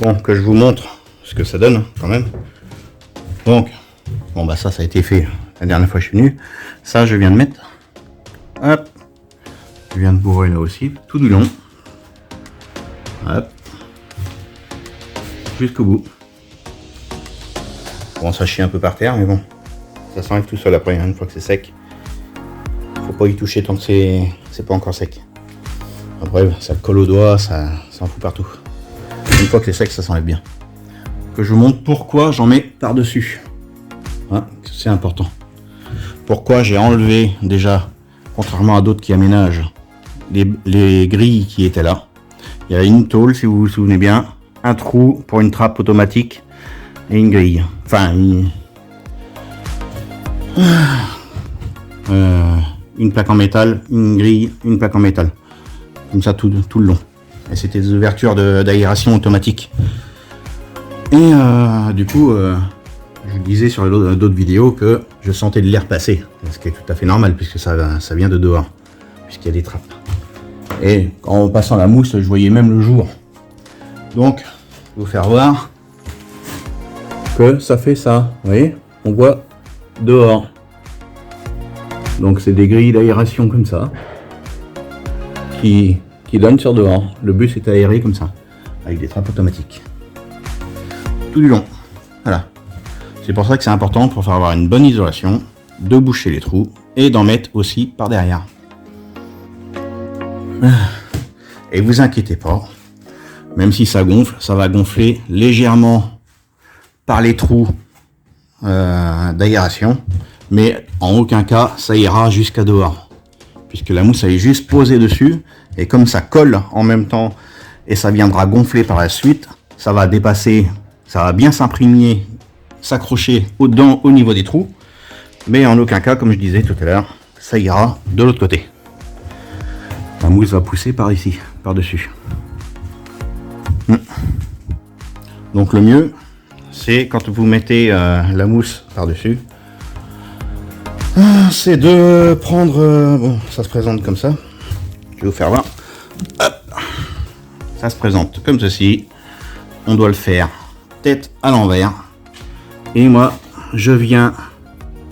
Bon, que je vous montre ce que ça donne quand même. Donc, bon bah ça a été fait la dernière fois que je suis venu. Ça je viens de mettre. Hop. Je viens de bourrer là aussi, tout du long. Hop. Jusqu'au bout. Bon, ça chie un peu par terre, mais bon. Ça s'enlève tout seul après, une fois que c'est sec. Faut pas y toucher tant que c'est pas encore sec. Après, ça colle au doigt, ça en fout partout. Une fois que c'est sec, ça s'enlève bien. Que je vous montre pourquoi j'en mets par-dessus. Hein, c'est important. Pourquoi j'ai enlevé déjà, contrairement à d'autres qui aménagent, les grilles qui étaient là. Il y a une tôle, si vous vous souvenez bien, un trou pour une trappe automatique et une grille. Enfin, une plaque en métal, une grille, une plaque en métal. Comme ça tout le long. Et c'était des ouvertures d'aération automatique. Et du coup, je disais sur d'autres vidéos que je sentais de l'air passer. Ce qui est tout à fait normal puisque ça vient de dehors. Puisqu'il y a des trappes. Et en passant la mousse, je voyais même le jour. Donc, je vais vous faire voir que ça fait ça. Vous voyez, on voit dehors. Donc c'est des grilles d'aération comme ça qui donnent sur dehors. Le bus est aéré comme ça, avec des trappes automatiques. Tout du long. Voilà. C'est pour ça que c'est important pour faire avoir une bonne isolation, de boucher les trous et d'en mettre aussi par derrière. Et vous inquiétez pas, même si ça gonfle, ça va gonfler légèrement par les trous d'aération, mais en aucun cas ça ira jusqu'à dehors, puisque la mousse elle est juste posée dessus, et comme ça colle en même temps et ça viendra gonfler par la suite, ça va dépasser, ça va bien s'imprégner, s'accrocher au niveau des trous, mais en aucun cas, comme je disais tout à l'heure, ça ira de l'autre côté. La mousse va pousser par ici, par dessus. Donc le mieux, c'est quand vous mettez la mousse par dessus, c'est de prendre, bon, ça se présente comme ça. Je vais vous faire voir. Hop. Ça se présente comme ceci. On doit le faire tête à l'envers. Et moi, je viens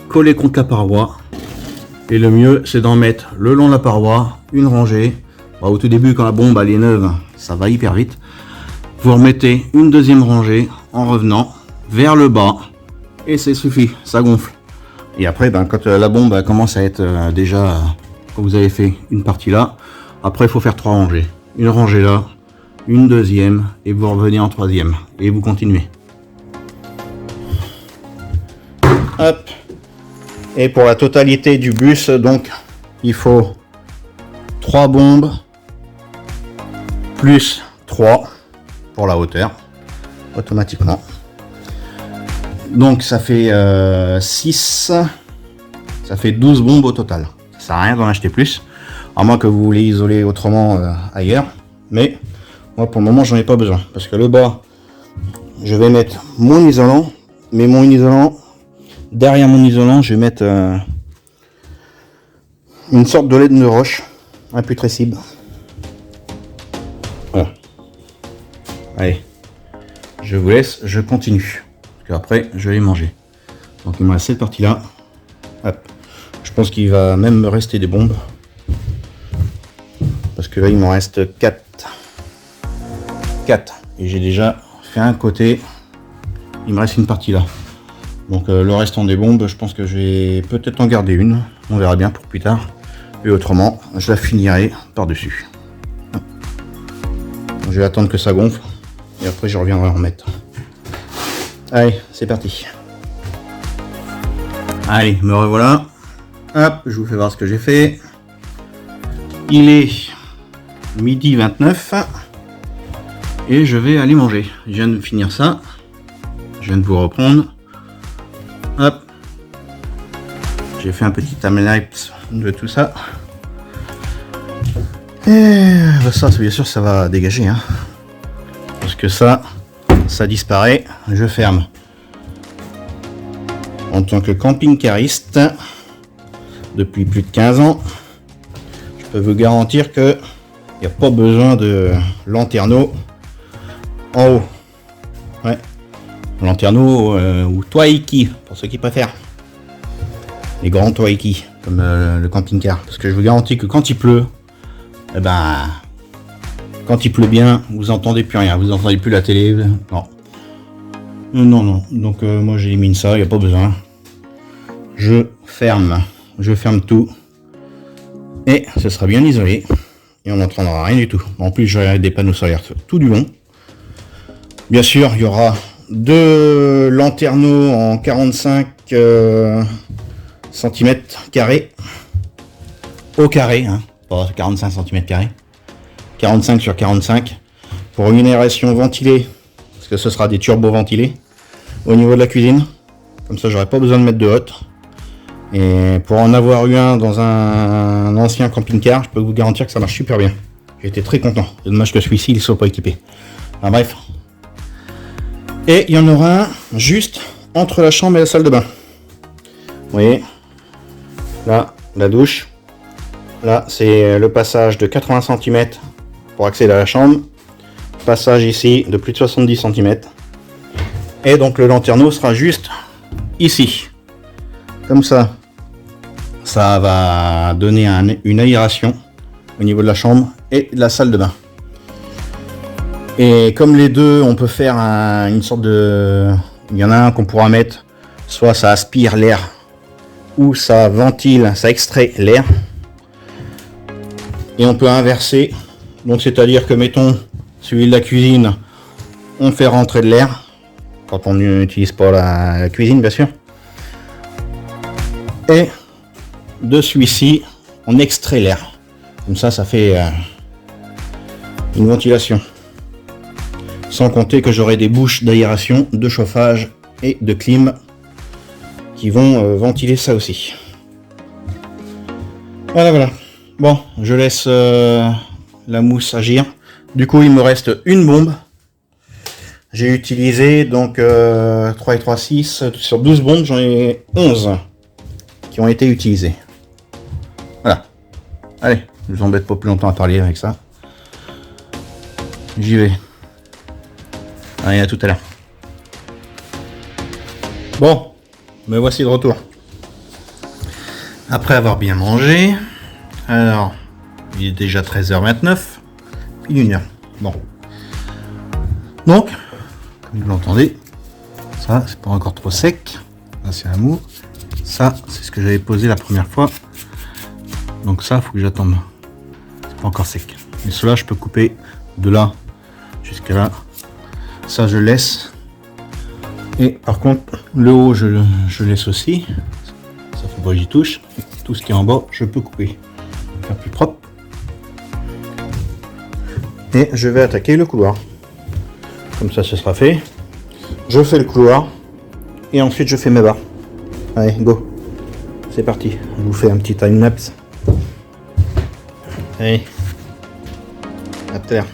coller contre la paroi. Et le mieux, c'est d'en mettre le long de la paroi, une rangée. Bon, au tout début, quand la bombe elle est neuve, ça va hyper vite. Vous remettez une deuxième rangée en revenant vers le bas. Et c'est suffit, ça gonfle. Et après, ben, quand la bombe commence à être déjà, quand vous avez fait une partie là, après il faut faire 3 rangées. Une rangée là, une deuxième, et vous revenez en troisième. Et vous continuez. Hop. Et pour la totalité du bus, donc, il faut 3 bombes, plus 3 pour la hauteur, automatiquement. Donc ça fait 6, ça fait 12 bombes au total. Ça sert à rien d'en acheter plus, à moins que vous voulez isoler autrement ailleurs. Mais moi pour le moment j'en ai pas besoin, parce que le bas, je vais mettre mon isolant, mais mon isolant, derrière mon isolant, je vais mettre une sorte de laine de roche, imputrescible. Voilà. Allez, je vous laisse, je continue. Après je vais manger. Donc il me reste cette partie là. Hop. Je pense qu'il va même me rester des bombes, parce que là il m'en reste 4 et j'ai déjà fait un côté. Il me reste une partie là, donc le restant des bombes, je pense que je vais peut-être en garder une, on verra bien pour plus tard, et autrement je la finirai par dessus. Je vais attendre que ça gonfle et après je reviendrai en remettre. Allez, c'est parti. Allez, me revoilà. Hop, je vous fais voir ce que j'ai fait. Il est midi 29 et je vais aller manger. Je viens de finir ça. Je viens de vous reprendre. Hop. J'ai fait un petit timelapse de tout ça. Et ça, bien sûr, ça va dégager. Hein. Parce que ça disparaît, je ferme. En tant que camping-cariste, depuis plus de 15 ans, je peux vous garantir que il n'y a pas besoin de lanterneau en haut. Ouais. Lanterneau ou Toaiki, pour ceux qui préfèrent. Les grands Toaiki, comme le camping-car. Parce que je vous garantis que quand il pleut, eh ben, quand il pleut bien, vous entendez plus rien. Vous entendez plus la télé. Non. Non. Donc moi j'élimine ça, il n'y a pas besoin. Je ferme tout. Et ce sera bien isolé. Et on n'entendra rien du tout. En plus, j'aurai des panneaux solaires tout du long. Bien sûr, il y aura 2 lanterneaux en 45 cm carrés. Au carré, hein, pas 45 cm carrés. 45 sur 45. Pour une aération ventilée. Parce que ce sera des turbos ventilés. Au niveau de la cuisine. Comme ça, j'aurai pas besoin de mettre de hotte. Et pour en avoir eu un dans un ancien camping-car, je peux vous garantir que ça marche super bien. J'ai été très content. C'est dommage que celui-ci il soit pas équipé. Enfin bref. Et il y en aura un juste entre la chambre et la salle de bain. Vous voyez, là, la douche. Là, c'est le passage de 80 cm pour accéder à la chambre. Passage ici de plus de 70 cm. Et donc le lanterneau sera juste ici. Comme ça, ça va donner une aération au niveau de la chambre et de la salle de bain. Et comme les deux, on peut faire une sorte de... Il y en a un qu'on pourra mettre, soit ça aspire l'air, ou ça ventile, ça extrait l'air. Et on peut inverser. Donc c'est-à-dire que, mettons, celui de la cuisine, on fait rentrer de l'air. Quand on n'utilise pas la cuisine, bien sûr. Et de celui-ci, on extrait l'air. Comme ça fait une ventilation. Sans compter que j'aurai des bouches d'aération, de chauffage et de clim qui vont ventiler ça aussi. Voilà. Bon, je laisse la mousse agir. Du coup, il me reste une bombe. J'ai utilisé donc 3 et 3, 6. Sur 12 bombes, j'en ai 11 qui ont été utilisées. Voilà. Allez, je vous embête pas plus longtemps à parler avec ça. J'y vais. Allez, à tout à l'heure. Bon, me voici de retour. Après avoir bien mangé. Alors, il est déjà 13h29. Puis 1h. Bon. Donc, comme vous l'entendez, ça, c'est pas encore trop sec. Là, c'est un mou. Ça, c'est ce que j'avais posé la première fois. Donc ça, il faut que j'attende. C'est pas encore sec. Mais cela, je peux couper de là jusqu'à là. Ça, je laisse. Et par contre, le haut, je laisse aussi. Ça faut pas que j'y touche. Tout ce qui est en bas, je peux couper. Faire plus propre. Et je vais attaquer le couloir. Comme ça, ce sera fait. Je fais le couloir. Et ensuite, je fais mes barres. Allez, go. C'est parti. Je vous fais un petit time-lapse. Allez. À terre.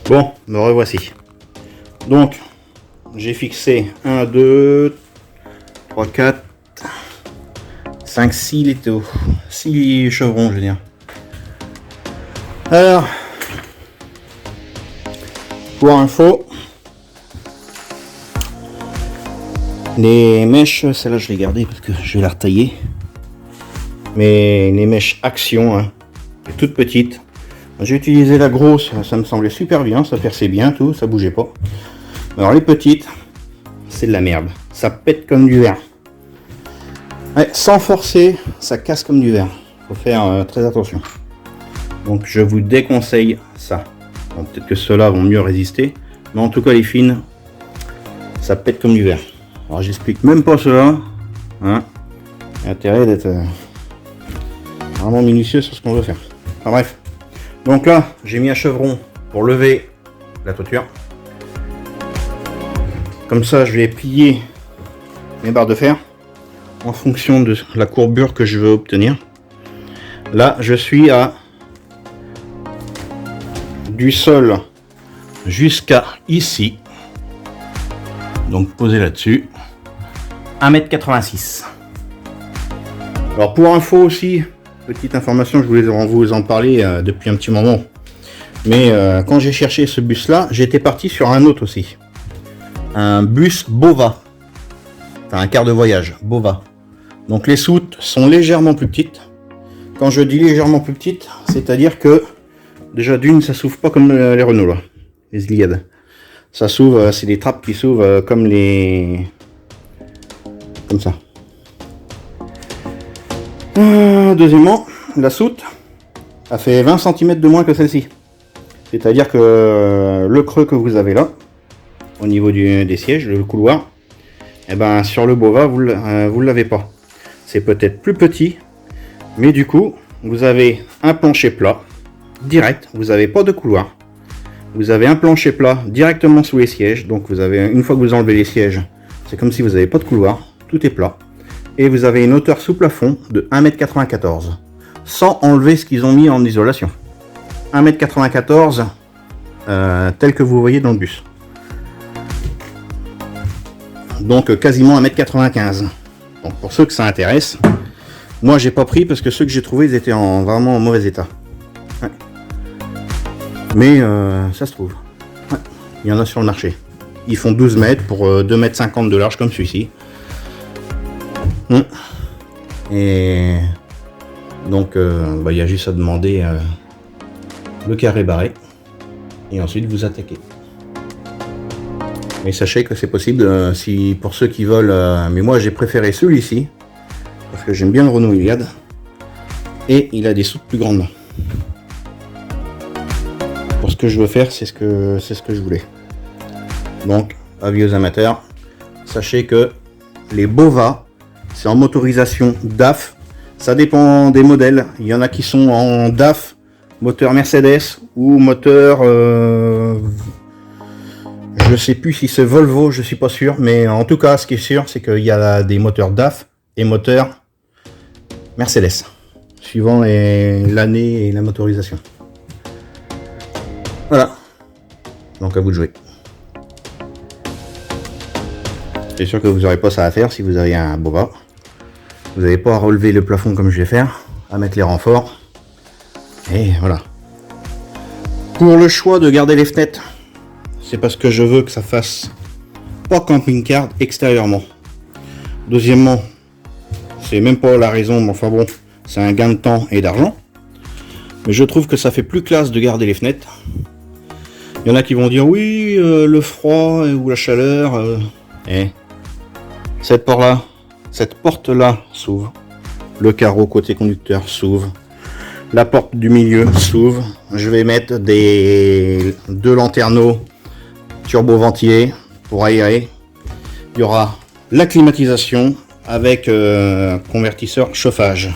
Bon, me revoici. Donc, j'ai fixé 1, 2, 3, 4, 5, 6 litaux. 6 chevrons, je veux dire. Alors, pour info, Les mèches, celle-là je l'ai gardée parce que je vais la retailler. Mais les mèches Action, hein, les toutes petites. J'ai utilisé la grosse, ça me semblait super bien, ça perçait bien tout, ça bougeait pas. Alors les petites, c'est de la merde. Ça pète comme du verre. Ouais, sans forcer, ça casse comme du verre. Faut faire très attention. Donc je vous déconseille ça. Bon, peut-être que ceux-là vont mieux résister. Mais en tout cas les fines, ça pète comme du verre. Alors j'explique même pas cela. Hein. Il y a intérêt d'être vraiment minutieux sur ce qu'on veut faire. Enfin bref. Donc là, j'ai mis un chevron pour lever la toiture. Comme ça, je vais plier mes barres de fer en fonction de la courbure que je veux obtenir. Là, je suis à du sol jusqu'à ici. Donc posé là-dessus. 1,86 m. Alors pour info aussi, petite information, je voulais vous en parler depuis un petit moment. Mais quand j'ai cherché ce bus là, j'étais parti sur un autre aussi. Un bus Bova. Enfin un quart de voyage, Bova. Donc les soutes sont légèrement plus petites. Quand je dis légèrement plus petites, c'est-à-dire que déjà d'une, ça s'ouvre pas comme les Renault là. Les Iliad. Ça s'ouvre, c'est des trappes qui s'ouvrent comme les... Comme ça. Deuxièmement, la soute a fait 20 cm de moins que celle-ci. C'est-à-dire que le creux que vous avez là, au niveau des sièges, le couloir, et ben sur le Bova, vous ne l'avez pas. C'est peut-être plus petit, mais du coup, vous avez un plancher plat, direct, vous n'avez pas de couloir. Vous avez un plancher plat directement sous les sièges, donc vous avez, une fois que vous enlevez les sièges, c'est comme si vous n'avez pas de couloir, tout est plat. Et vous avez une hauteur sous plafond de 1,94 m, sans enlever ce qu'ils ont mis en isolation. 1,94 m, tel que vous voyez dans le bus. Donc quasiment 1,95 m. Donc pour ceux que ça intéresse, moi j'ai pas pris parce que ceux que j'ai trouvés ils étaient vraiment en mauvais état. Ouais. Mais ça se trouve. Ouais. Il y en a sur le marché. Ils font 12 mètres pour 2,50 m de large comme celui-ci. Et donc il y a juste à demander le carré barré et ensuite vous attaquez. Mais sachez que c'est possible si pour ceux qui veulent, mais moi j'ai préféré celui-ci parce que j'aime bien le Renault Iliad et il a des soutes plus grandes. Pour ce que je veux faire, c'est ce que je voulais. Donc avis aux amateurs, sachez que les Bova, c'est en motorisation DAF. Ça dépend des modèles. Il y en a qui sont en DAF, moteur Mercedes ou moteur... je sais plus si c'est Volvo, je suis pas sûr. Mais en tout cas, ce qui est sûr, c'est qu'il y a des moteurs DAF et moteurs Mercedes. Suivant l'année et la motorisation. Voilà. Donc à vous de jouer. C'est sûr que vous n'aurez pas ça à faire si vous avez un Bova. Vous n'avez pas à relever le plafond comme je vais faire, à mettre les renforts. Et voilà. Pour le choix de garder les fenêtres, c'est parce que je veux que ça fasse pas camping-car extérieurement. Deuxièmement, c'est même pas la raison, mais enfin bon, c'est un gain de temps et d'argent. Mais je trouve que ça fait plus classe de garder les fenêtres. Il y en a qui vont dire oui, le froid ou la chaleur. Cette porte-là s'ouvre. Le carreau côté conducteur s'ouvre. La porte du milieu s'ouvre. Je vais mettre deux lanterneaux turbo-ventilés pour aérer. Il y aura la climatisation avec convertisseur chauffage.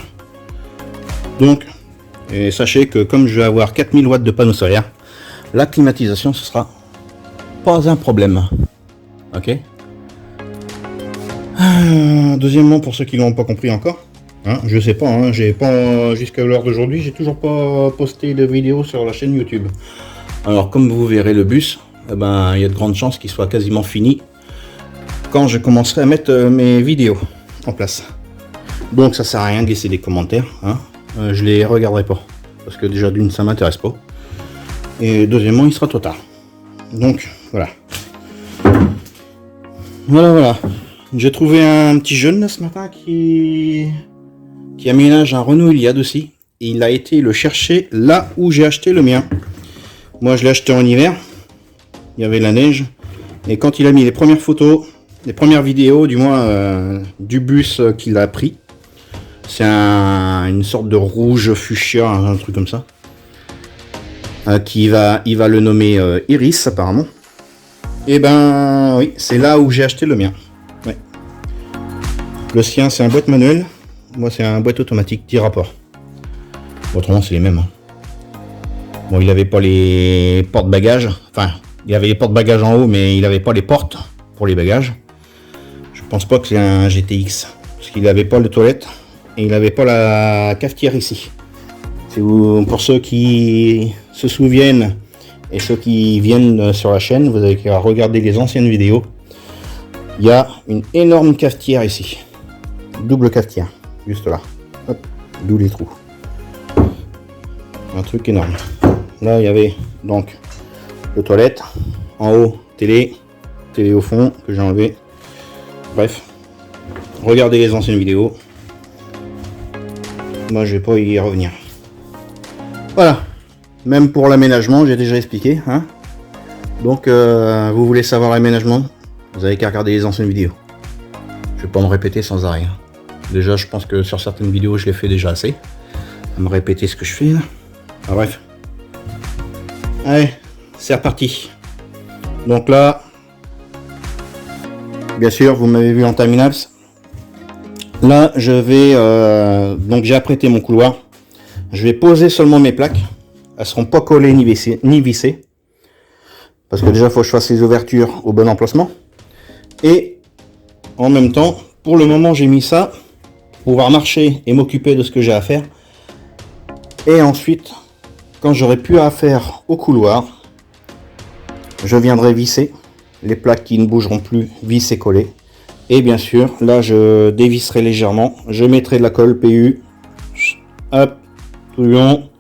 Donc, et sachez que comme je vais avoir 4000 watts de panneaux solaires, la climatisation ce sera pas un problème. Ok. Deuxièmement, pour ceux qui l'ont pas compris encore, hein, je sais pas, hein, j'ai pas jusqu'à l'heure d'aujourd'hui, j'ai toujours pas posté de vidéo sur la chaîne YouTube. Alors comme vous verrez le bus, il y a de grandes chances qu'il soit quasiment fini quand je commencerai à mettre mes vidéos en place. Donc ça sert à rien de laisser des commentaires, hein. Je les regarderai pas parce que déjà d'une ça m'intéresse pas et deuxièmement il sera trop tard. Donc voilà. J'ai trouvé un petit jeune là, ce matin qui aménage un Renault Iliad aussi. Et il a été le chercher là où j'ai acheté le mien. Moi je l'ai acheté en hiver. Il y avait la neige. Et quand il a mis les premières photos, les premières vidéos du moins du bus qu'il a pris. C'est une sorte de rouge fuchsia, un truc comme ça. Il va le nommer Iris apparemment. Et ben oui, c'est là où j'ai acheté le mien. Ouais. Le sien c'est un boîte manuel. Moi c'est un boîte automatique 10 rapports. Autrement c'est les mêmes. Bon, il avait pas les portes-bagages. Enfin, il avait les portes-bagages en haut, mais il avait pas les portes pour les bagages. Je pense pas que c'est un GTX. Parce qu'il avait pas de toilette. Et il avait pas la cafetière ici. Pour ceux qui se souviennent et ceux qui viennent sur la chaîne, vous avez qu'à regarder les anciennes vidéos. Il y a une énorme cafetière ici. Double cafetière. Juste là. Hop. D'où les trous. Un truc énorme. Là il y avait donc le toilette, en haut télé au fond que j'ai enlevé. Bref, regardez les anciennes vidéos. Moi je vais pas y revenir. Voilà, même pour l'aménagement j'ai déjà expliqué, hein. Donc vous voulez savoir l'aménagement, vous avez qu'à regarder les anciennes vidéos. Je vais pas me répéter sans arrêt. Déjà je pense que sur certaines vidéos je l'ai fait déjà assez à me répéter ce que je fais là. Ah, bref. Allez, c'est reparti. Donc là, bien sûr, vous m'avez vu en time-lapse. Là, je vais... donc j'ai apprêté mon couloir. Je vais poser seulement mes plaques. Elles seront pas collées ni vissées. Parce que déjà, il faut que je fasse les ouvertures au bon emplacement. Et en même temps, pour le moment, j'ai mis ça pour pouvoir marcher et m'occuper de ce que j'ai à faire. Et ensuite... Quand j'aurai plus à faire au couloir, je viendrai visser les plaques qui ne bougeront plus, visser coller. Et bien sûr, là je dévisserai légèrement, je mettrai de la colle PU, hop, tout le long,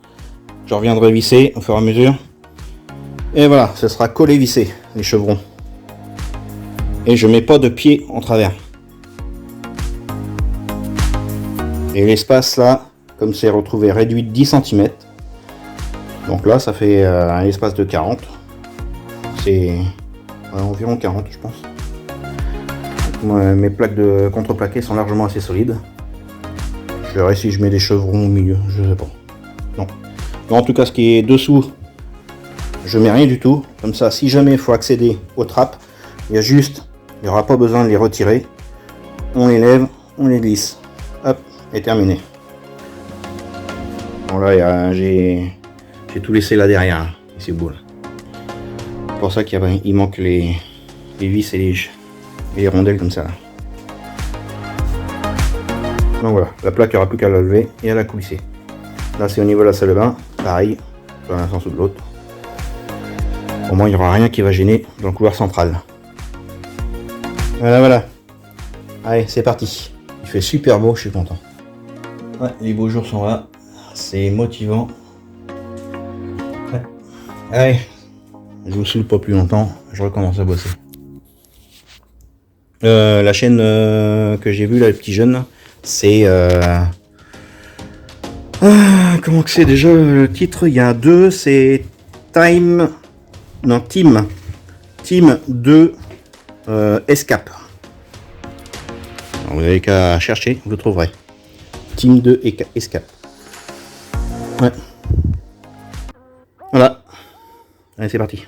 je reviendrai visser au fur et à mesure. Et voilà, ce sera collé vissé, les chevrons. Et je mets pas de pied en travers. Et l'espace là, comme c'est retrouvé réduit de 10 cm. Donc là, ça fait un espace de 40. C'est environ 40, je pense. Moi, mes plaques de contreplaqué sont largement assez solides. Je verrai si je mets des chevrons au milieu, je sais pas. Non. Mais en tout cas, ce qui est dessous, je mets rien du tout. Comme ça, si jamais il faut accéder aux trappes, il n'y aura pas besoin de les retirer. On les lève, on les glisse. Hop, et terminé. Bon là, j'ai tout laissé là derrière, c'est beau là. C'est pour ça qu'il manque les vis et les rondelles comme ça là. Donc voilà, la plaque il n'y aura plus qu'à la lever et à la coulisser. Là c'est au niveau de la salle de bain, pareil, dans un sens ou de l'autre. Au moins il n'y aura rien qui va gêner dans le couloir central. Voilà. Allez, c'est parti. Il fait super beau, je suis content. Ouais, les beaux jours sont là, c'est motivant. Allez, je vous saoule pas plus longtemps, je recommence à bosser. La chaîne que j'ai vue là, le petit jeune, c'est... comment que c'est déjà le titre? Il y a deux, c'est Team 2 Escape. Alors, vous n'avez qu'à chercher, vous le trouverez. Team 2 Escape. Ouais. Voilà. Allez, c'est parti.